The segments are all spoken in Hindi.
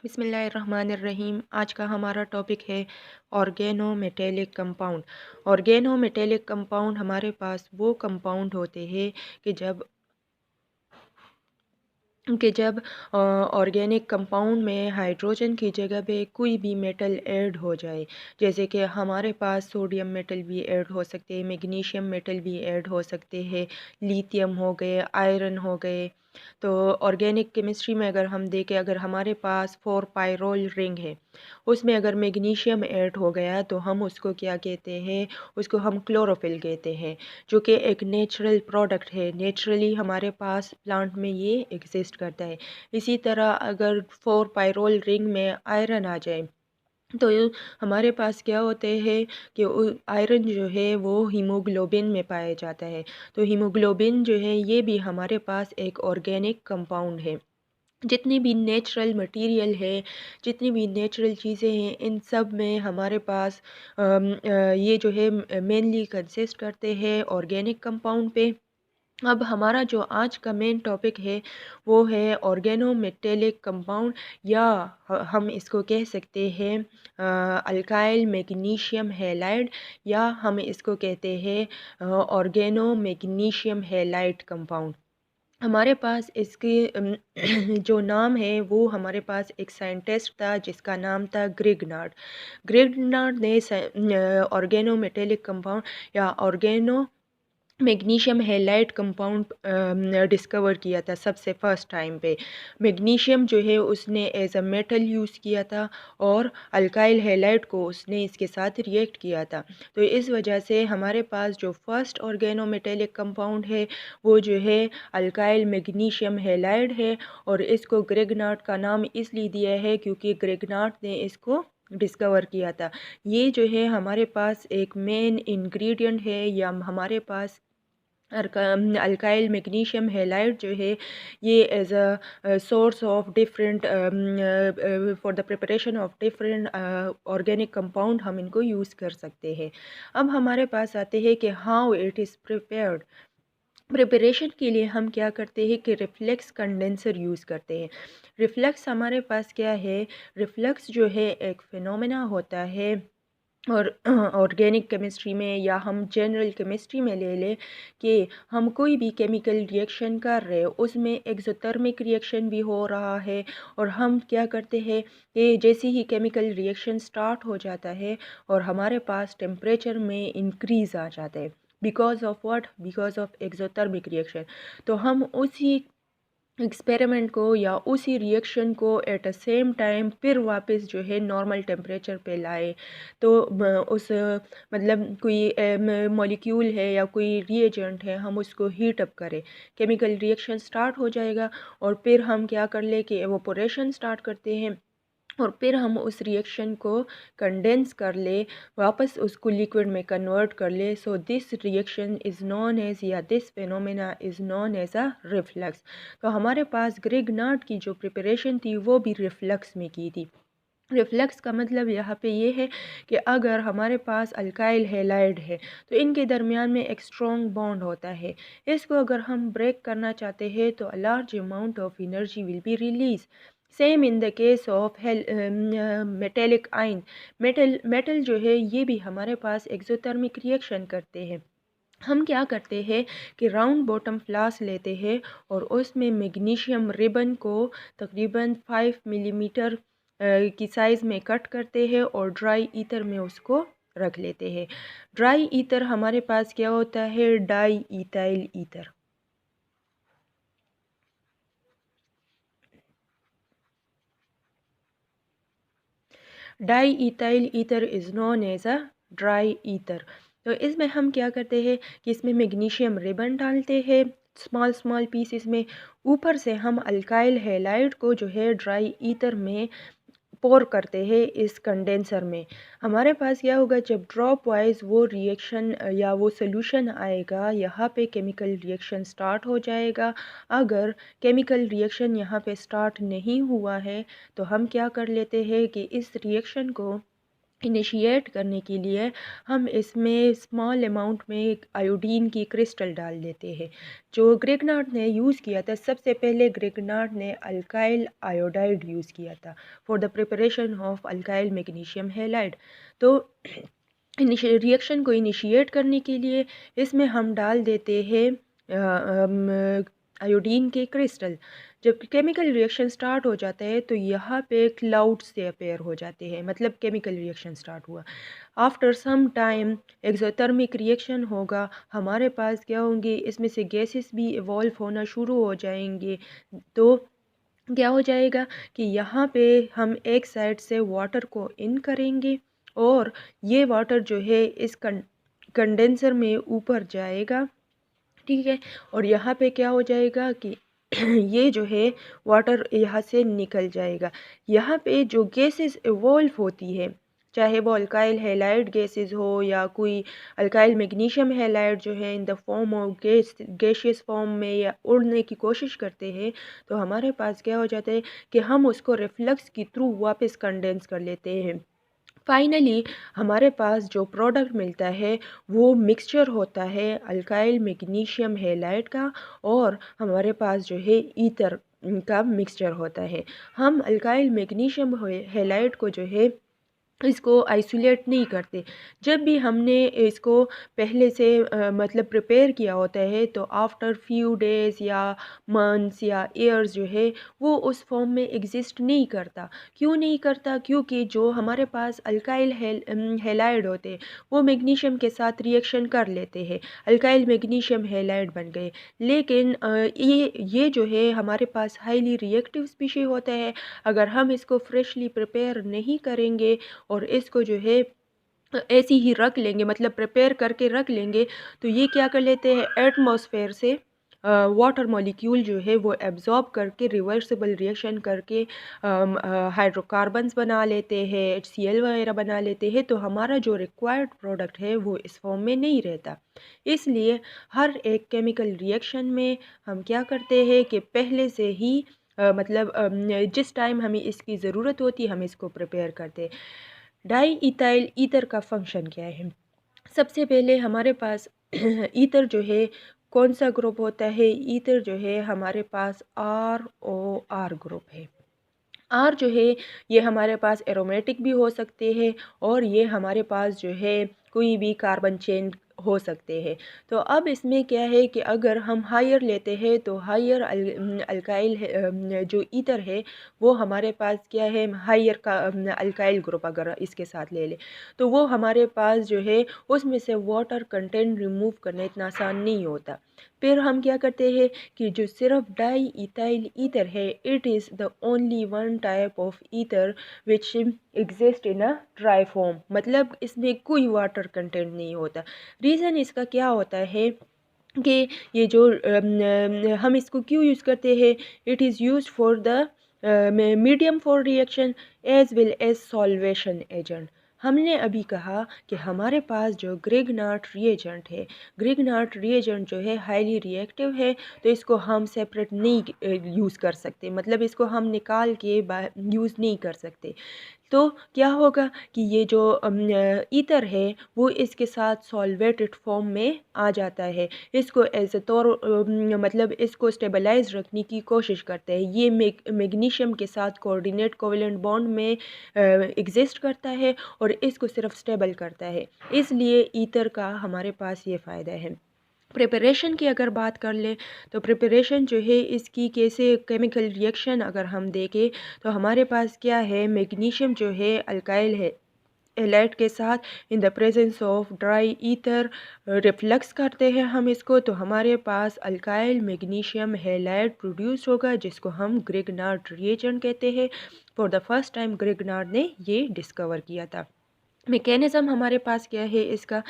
बिस्मिल्लाहिर्रहमानिर्रहीम। आज का हमारा टॉपिक है ऑर्गेनोमेटेलिक कंपाउंड। ऑर्गेनोमेटेलिक कंपाउंड हमारे पास वो कंपाउंड होते हैं कि जब ऑर्गेनिक कंपाउंड में हाइड्रोजन की जगह पे कोई भी मेटल ऐड हो जाए, जैसे कि हमारे पास सोडियम मेटल भी ऐड हो सकते हैं, मैग्नीशियम मेटल भी ऐड हो सकते हैं, लिथियम हो गए, आयरन हो गए। तो ऑर्गेनिक केमिस्ट्री में अगर हम देखें, अगर हमारे पास 4 पायरोल रिंग है, उसमें अगर मैग्नीशियम ऐड हो गया तो हम उसको क्या कहते हैं, उसको हम क्लोरोफिल कहते हैं, जो कि एक नेचुरल प्रोडक्ट है। नेचुरली हमारे पास प्लांट में ये एग्जिस्ट करता है। इसी तरह अगर 4 पायरोल रिंग में आयरन आ जाए तो हमारे पास क्या होते हैं कि आयरन जो है वो हीमोग्लोबिन में पाया जाता है। तो हीमोग्लोबिन जो है ये भी हमारे पास एक ऑर्गेनिक कंपाउंड है। जितनी भी नेचुरल मटेरियल है, जितनी भी नेचुरल चीज़ें हैं, इन सब में हमारे पास ये जो है मेनली कंसिस्ट करते हैं ऑर्गेनिक कंपाउंड पे। अब हमारा जो आज का मेन टॉपिक है वो है ऑर्गेनोमेटेलिक कंपाउंड, या हम इसको कह सकते हैं अल्काइल मैग्नीशियम हैलाइड, या हम इसको कहते हैं ऑर्गेनो मैग्नीशियम हैलाइड कंपाउंड। हमारे पास इसके जो नाम है वो हमारे पास एक साइंटिस्ट था जिसका नाम था ग्रिग्नार्ड। ग्रिग्नार्ड ने ऑर्गेनोमेटेलिक कंपाउंड या organomagnesium halide compound discover किया था सबसे फर्स्ट टाइम पे। मैग्नीशियम जो है उसने एज अ मेटल यूज़ किया था, और अल्काइल हैलाइड को उसने इसके साथ रिएक्ट किया था। तो इस वजह से हमारे पास जो फर्स्ट ऑर्गेनोमेटेलिक कंपाउंड है वो जो है अल्काइल मैग्नीशियम हैलाइड है, और इसको ग्रेगनार्ड का नाम इसलिए दिया है क्योंकि ग्रेगनार्ड ने इसको डिस्कवर किया था। ये जो है हमारे पास एक मेन इंग्रेडिएंट है, या हमारे पास अल्काइल मैग्नीशियम हैलाइड जो है ये as a source of different for the preparation of different organic compound हम इनको यूज़ कर सकते हैं। अब हमारे पास आते हैं कि how it is prepared. Preparation के लिए हम क्या करते हैं कि रिफ्लेक्स कंडेंसर यूज़ करते हैं। रिफ्लेक्स हमारे पास क्या है, रिफ्लेक्स जो है एक फिनोमेना होता है, और ऑर्गेनिक केमिस्ट्री में या हम जनरल केमिस्ट्री में ले लें कि हम कोई भी केमिकल रिएक्शन कर रहे हो उसमें एक्सोथर्मिक रिएक्शन भी हो रहा है, और हम क्या करते हैं कि जैसे ही केमिकल रिएक्शन स्टार्ट हो जाता है और हमारे पास टेम्परेचर में इंक्रीज़ आ जाता है, because of what, because of exothermic reaction. तो हम उसी एक्सपेरिमेंट को या उसी रिएक्शन को एट अ सेम टाइम फिर वापस जो है नॉर्मल टेम्परेचर पे लाए, तो उस मतलब कोई मॉलिक्यूल है या कोई रिएजेंट है, हम उसको हीट अप करें, केमिकल रिएक्शन स्टार्ट हो जाएगा, और फिर हम क्या कर ले कि एवोपोरेशन स्टार्ट करते हैं, और फिर हम उस रिएक्शन को कंडेंस कर ले, वापस उसको लिक्विड में कन्वर्ट कर ले। So this reaction is known as, या this phenomena is known as a reflux. तो हमारे पास ग्रिग्नार्ड की जो प्रिपरेशन थी वो भी रिफ्लक्स में की थी। रिफ्लेक्स का मतलब यहाँ पे ये है कि अगर हमारे पास अल्काइल हैलाइड है तो इनके दरमियान में एक स्ट्रॉन्ग बॉन्ड होता है। इसको अगर हम ब्रेक करना चाहते हैं तो a large amount of energy will be release. Same in the case of metallic ion. Metal जो है ये भी हमारे पास एक्सोथर्मिक रिएक्शन करते हैं। हम क्या करते हैं कि राउंड बॉटम फ्लास्क लेते हैं और उसमें मैग्नीशियम रिबन को तकरीबन 5 मिलीमीटर की साइज़ में कट करते हैं, और ड्राई ईथर में उसको रख लेते हैं। ड्राई ईथर हमारे पास क्या होता है, diethyl ether. Diethyl ether is known as a dry ether. तो इसमें हम क्या करते हैं कि इसमें मैग्नीशियम रिबन डालते हैं स्मॉल स्मॉल पीसेस में। ऊपर से हम अल्काइल हैलाइड को जो है ड्राई ईथर में पोर करते हैं इस कंडेंसर में। हमारे पास क्या होगा, जब ड्रॉप वाइज वो रिएक्शन या वो सोल्यूशन आएगा, यहाँ पे केमिकल रिएक्शन स्टार्ट हो जाएगा। अगर केमिकल रिएक्शन यहाँ पे स्टार्ट नहीं हुआ है तो हम क्या कर लेते हैं कि इस रिएक्शन को इनिशिएट करने के लिए हम इसमें स्मॉल अमाउंट में एक आयोडीन की क्रिस्टल डाल देते हैं। जो ग्रिग्नार्ड ने यूज़ किया था, सबसे पहले ग्रिग्नार्ड ने अल्काइल आयोडाइड यूज़ किया था for the preparation of alkyl magnesium halide. तो रिएक्शन को इनिशिएट करने के लिए इसमें हम डाल देते हैं आयोडीन के क्रिस्टल। जब केमिकल रिएक्शन स्टार्ट हो जाता है तो यहाँ पे क्लाउड से अपेयर हो जाते हैं, मतलब केमिकल रिएक्शन स्टार्ट हुआ। After some time exothermic reaction होगा, हमारे पास क्या होंगे, इसमें से गैसेस भी इवॉल्व होना शुरू हो जाएंगे। तो क्या हो जाएगा कि यहाँ पे हम एक साइड से वाटर को इन करेंगे और ये वाटर जो है इस कंडेंसर में ऊपर जाएगा, ठीक है। और यहाँ पे क्या हो जाएगा कि ये जो है वाटर यहाँ से निकल जाएगा। यहाँ पे जो गैसेस इवॉल्व होती है, चाहे वो अल्काइल हैलाइड गैसेस हो या कोई अल्काइल मैग्नीशियम हैलाइड जो है in the form of gaseous form में या उड़ने की कोशिश करते हैं, तो हमारे पास क्या हो जाता है कि हम उसको रिफ्लक्स के थ्रू वापस कंडेंस कर लेते हैं। फाइनली हमारे पास जो प्रोडक्ट मिलता है वो मिक्सचर होता है अल्काइल मैग्नीशियम हैलाइड का, और हमारे पास जो है ईथर का मिक्सचर होता है। हम अल्काइल मैग्नीशियम हैलाइड को जो है इसको आइसोलेट नहीं करते। जब भी हमने इसको पहले से मतलब प्रिपेयर किया होता है, तो आफ्टर फ्यू डेज़ या मंथ्स या ईयर्स जो है वो उस फॉर्म में एग्जिस्ट नहीं करता। क्यों नहीं करता? क्योंकि जो हमारे पास अल्काइल हैलाइड होते हैं वो मैग्नीशियम के साथ रिएक्शन कर लेते हैं, अल्काइल मैग्नीशियम हैलाइड बन गए। लेकिन ये जो है हमारे पास हाईली रिएक्टिव स्पीशी होता है। अगर हम इसको फ्रेशली प्रिपेयर नहीं करेंगे और इसको जो है ऐसे ही रख लेंगे, मतलब प्रिपेयर करके रख लेंगे, तो ये क्या कर लेते हैं, एटमॉस्फेयर से वाटर मॉलिक्यूल जो है वो एब्जॉर्ब करके रिवर्सिबल रिएक्शन करके हाइड्रोकार्बन्स बना लेते हैं, HCl वगैरह बना लेते हैं। तो हमारा जो रिक्वायर्ड प्रोडक्ट है वो इस फॉर्म में नहीं रहता। इसलिए हर एक केमिकल रिएक्शन में हम क्या करते हैं कि पहले से ही मतलब जिस टाइम हमें इसकी ज़रूरत होती है हम इसको प्रिपेयर करते हैं। डाई इथाइल ईथर का फंक्शन क्या है? सबसे पहले हमारे पास ईथर जो है कौन सा ग्रुप होता है? ईथर जो है हमारे पास ROR ग्रुप है। आर जो है ये हमारे पास एरोमेटिक भी हो सकते हैं और ये हमारे पास जो है कोई भी कार्बन चेन हो सकते हैं। तो अब इसमें क्या है कि अगर हम हायर लेते हैं तो हायर अल्काइल जो ईथर है वो हमारे पास क्या है, हायर का अल्काइल ग्रुप अगर इसके साथ ले ले तो वो हमारे पास जो है उसमें से वाटर कंटेंट रिमूव करना इतना आसान नहीं होता। फिर हम क्या करते हैं कि जो सिर्फ डाई इथाइल ईथर है, it is the only one type of ether which exist in a dry form, मतलब इसमें कोई वाटर कंटेंट नहीं होता। रीज़न इसका क्या होता है कि ये जो हम इसको क्यों यूज़ करते हैं, it is use for the medium for reaction as well as solvation agent. हमने अभी कहा कि हमारे पास जो ग्रिग्नार्ड रिएजेंट है, ग्रिग्नार्ड रिएजेंट जो है हाईली रिएक्टिव है, तो इसको हम सेपरेट नहीं यूज़ कर सकते, मतलब इसको हम निकाल के यूज़ नहीं कर सकते। तो क्या होगा कि ये जो ईथर है वो इसके साथ सॉल्वेटेड फॉर्म में आ जाता है। इसको एज तौर मतलब इसको स्टेबलाइज रखने की कोशिश करते हैं। ये मैग्नीशियम के साथ कोऑर्डिनेट कोवेलेंट बॉन्ड में एग्जिस्ट करता है और इसको सिर्फ स्टेबल करता है। इसलिए ईथर का हमारे पास ये फ़ायदा है। प्रिपरेशन की अगर बात कर ले तो प्रिपरेशन जो है इसकी कैसे केमिकल रिएक्शन अगर हम देखें तो हमारे पास क्या है, मैग्नीशियम जो है अल्काइल है हैलाइड के साथ in the presence of dry ether reflux करते हैं हम इसको, तो हमारे पास अल्काइल मैग्नीशियम हैलाइड प्रोड्यूस होगा जिसको हम ग्रिग्नार्ड रिएजेंट कहते हैं। For the first time Grignard ने ये डिस्कवर किया था। मैकेनिज़्म हमारे पास क्या है इसका,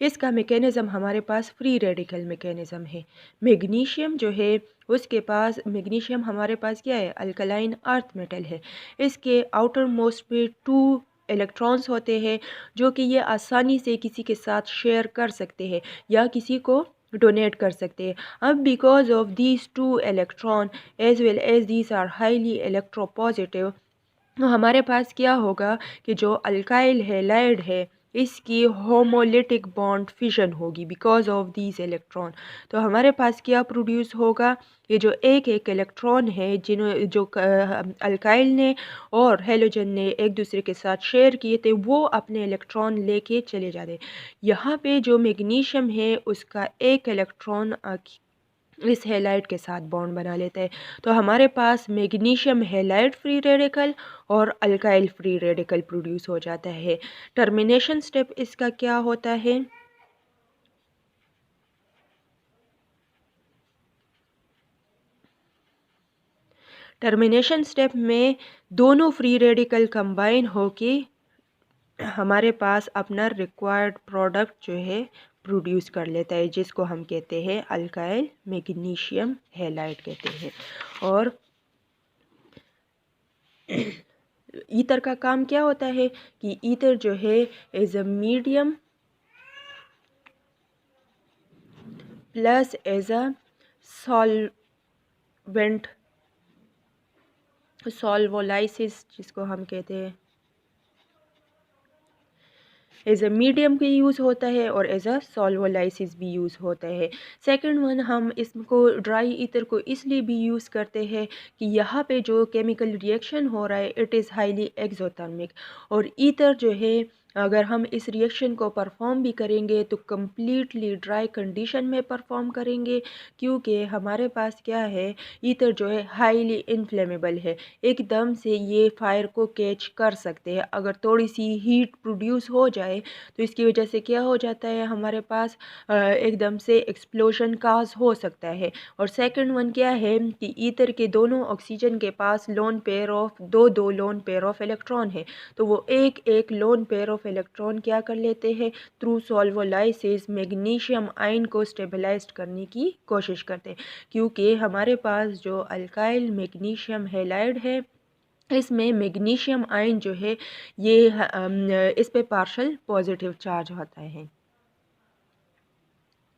इसका मैकेनिज़्म हमारे पास फ्री रेडिकल मैकेनिज़्म है। मैग्नीशियम जो है उसके पास, मैग्नीशियम हमारे पास क्या है, अल्कलाइन अर्थ मेटल है। इसके आउटर मोस्ट पे 2 इलेक्ट्रॉन्स होते हैं जो कि ये आसानी से किसी के साथ शेयर कर सकते हैं या किसी को डोनेट कर सकते हैं। अब because of these 2 electron as well as these are highly electropositive, तो हमारे पास क्या होगा कि जो अल्काइल हैलाइड है इसकी होमोलिटिक बॉन्ड फिशन होगी बिकॉज ऑफ दीज इलेक्ट्रॉन। तो हमारे पास क्या प्रोड्यूस होगा, ये जो एक एक इलेक्ट्रॉन है जो अल्काइल ने और हेलोजन ने एक दूसरे के साथ शेयर किए थे वो अपने इलेक्ट्रॉन लेके चले जाते। यहाँ पे जो मैग्नीशियम है उसका एक इलेक्ट्रॉन इस हैलाइड के साथ बॉन्ड बना लेता है। तो हमारे पास मैग्नीशियम हैलाइड फ्री रेडिकल और अल्काइल फ्री रेडिकल प्रोड्यूस हो जाता है। टर्मिनेशन स्टेप इसका क्या होता है, टर्मिनेशन स्टेप में दोनों फ्री रेडिकल कंबाइन होके हमारे पास अपना रिक्वायर्ड प्रोडक्ट जो है प्रोड्यूस कर लेता है, जिसको हम कहते हैं अल्काइल मैग्नीशियम हैलाइड कहते हैं। और ईथर का काम क्या होता है कि ईथर जो है as a medium plus as a solvent, solvolysis जिसको हम कहते हैं, एज अ मीडियम भी यूज़ होता है और एज अ सॉल्वोलाइसिस भी यूज़ होता है। सेकंड वन, हम इसको ड्राई ईथर को इसलिए भी यूज़ करते हैं कि यहाँ पे जो केमिकल रिएक्शन हो रहा है इट इज़ हाईली एक्सोथर्मिक, और ईथर जो है अगर हम इस रिएक्शन को परफॉर्म भी करेंगे तो कम्प्लीटली ड्राई कंडीशन में परफॉर्म करेंगे, क्योंकि हमारे पास क्या है, ईथर जो है हाईली इन्फ्लेमेबल है, एकदम से ये फायर को कैच कर सकते हैं। अगर थोड़ी सी हीट प्रोड्यूस हो जाए तो इसकी वजह से क्या हो जाता है, हमारे पास एकदम से एक्सप्लोजन काज हो सकता है। और सेकंड वन क्या है कि ईथर के दोनों ऑक्सीजन के पास लोन पेयर ऑफ दो लोन पेयर ऑफ इलेक्ट्रॉन है, तो वो एक एक लोन पेयर ऑफ इलेक्ट्रॉन क्या कर लेते हैं, थ्रू सॉल्वोलाइसिस मैग्नीशियम आयन को स्टेबलाइज करने की कोशिश करते हैं। क्योंकि हमारे पास जो अल्काइल मैग्नीशियम हैलाइड है इसमें मैग्नीशियम आयन जो है ये इस पे पार्शल पॉजिटिव चार्ज होता है।